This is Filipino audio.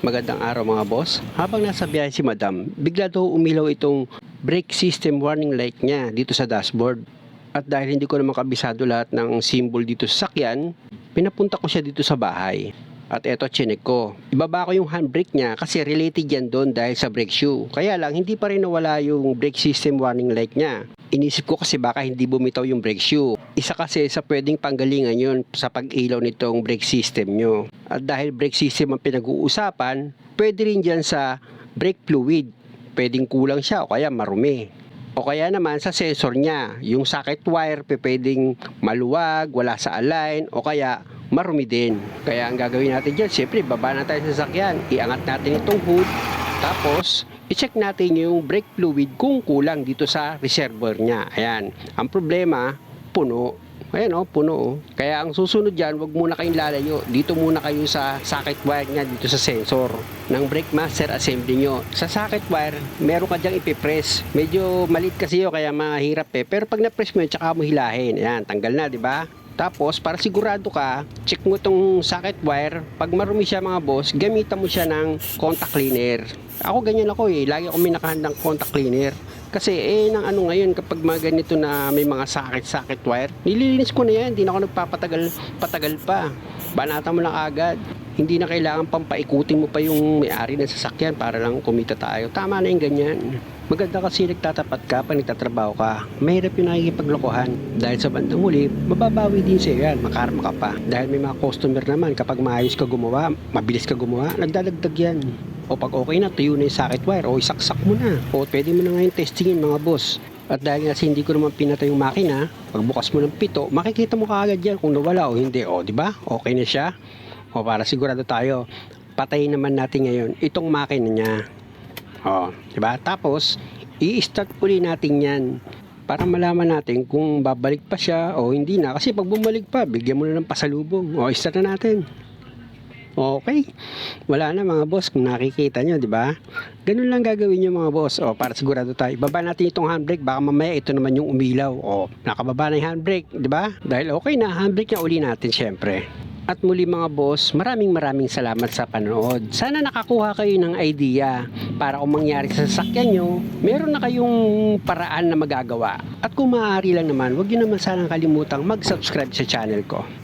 Magandang araw mga boss. Habang nasa biyahe si madam, bigla daw umilaw itong brake system warning light niya dito sa dashboard. At dahil hindi ko naman kabisado lahat ng symbol dito sa sakyan, pinapunta ko siya dito sa bahay. At eto, chinek ko. Ibaba ko yung handbrake niya kasi related yan doon dahil sa brake shoe. Kaya lang, hindi pa rin nawala yung brake system warning light niya. Inisip ko kasi baka hindi bumitaw yung brake shoe. Isa kasi sa pwedeng panggalingan yun sa pag-ilaw nitong brake system nyo. At dahil brake system ang pinag-uusapan, pwede rin dyan sa brake fluid. Pwedeng kulang siya o kaya marumi. O kaya naman sa sensor niya, yung socket wire pwedeng maluwag, wala sa align, o kaya marumi din. Kaya ang gagawin natin dyan, siyempre baba na tayo sa sasakyan, iangat natin itong hood, tapos i-check natin yung brake fluid kung kulang dito sa reservoir niya. Ayan, ang problema, puno. Ayan o, puno o. Kaya ang susunod dyan, wag muna kayong lalayo. Dito muna kayo sa socket wire niya, dito sa sensor ng brake master assembly nyo. Sa socket wire, meron ka dyang ipipress. Medyo maliit kasi yun, kaya mahirap eh. Pero pag na-press mo yun, tsaka mo hilahin. Ayan, tanggal na, di ba? Tapos, para sigurado ka, check mo itong socket wire. Pag marumi siya mga boss, gamitan mo siya ng contact cleaner. Ako ganyan ako eh. Lagi ako may nakahandang contact cleaner. Kasi nang ano ngayon kapag mga ganito na may mga socket wire, nililinis ko na yan, hindi na ako nagpapatagal pa. Banata mo lang agad. Hindi na kailangan pampaikutin mo pa yung may-ari ng sasakyan para lang kumita tayo. Tama na yung ganyan. Maganda kasi nagtatapat ka pag nagtatrabaho ka. Mahirap yung nakikipaglokohan. Dahil sa bandang huli, mababawi din sa'yo yan, makarma ka pa. Dahil may mga customer naman, kapag maayos ka gumawa, mabilis ka gumawa, nagdadagdag yan. O pag okay na, tuyo na yung socket wire, o isaksak mo na. O pwede mo na ngayon testingin mga boss. At dahil kasi hindi ko naman pinatay yung makina, pagbukas mo ng pito, makikita mo kaagad yan kung nawala o hindi. O di ba? Okay na siya. O para sigurado tayo, patayin naman natin ngayon itong makina niya. O, di ba? Tapos, i-start uli natin yan para malaman natin kung babalik pa siya o hindi na. Kasi pag bumalik pa, bigyan mo na ng pasalubong. O, start na natin. Okay. Wala na mga boss kung nakikita nyo, di ba? Ganun lang gagawin nyo mga boss. O, para sigurado tayo. Baba natin itong handbrake. Baka mamaya ito naman yung umilaw. O, nakababa na yung handbrake, di ba? Dahil okay na, handbrake na uli natin syempre. At muli mga boss, maraming salamat sa panonood. Sana nakakuha kayo ng idea para kung mangyari sa sasakyan nyo, meron na kayong paraan na magagawa. At kung maaari lang naman, huwag nyo naman sanang kalimutang mag-subscribe sa channel ko.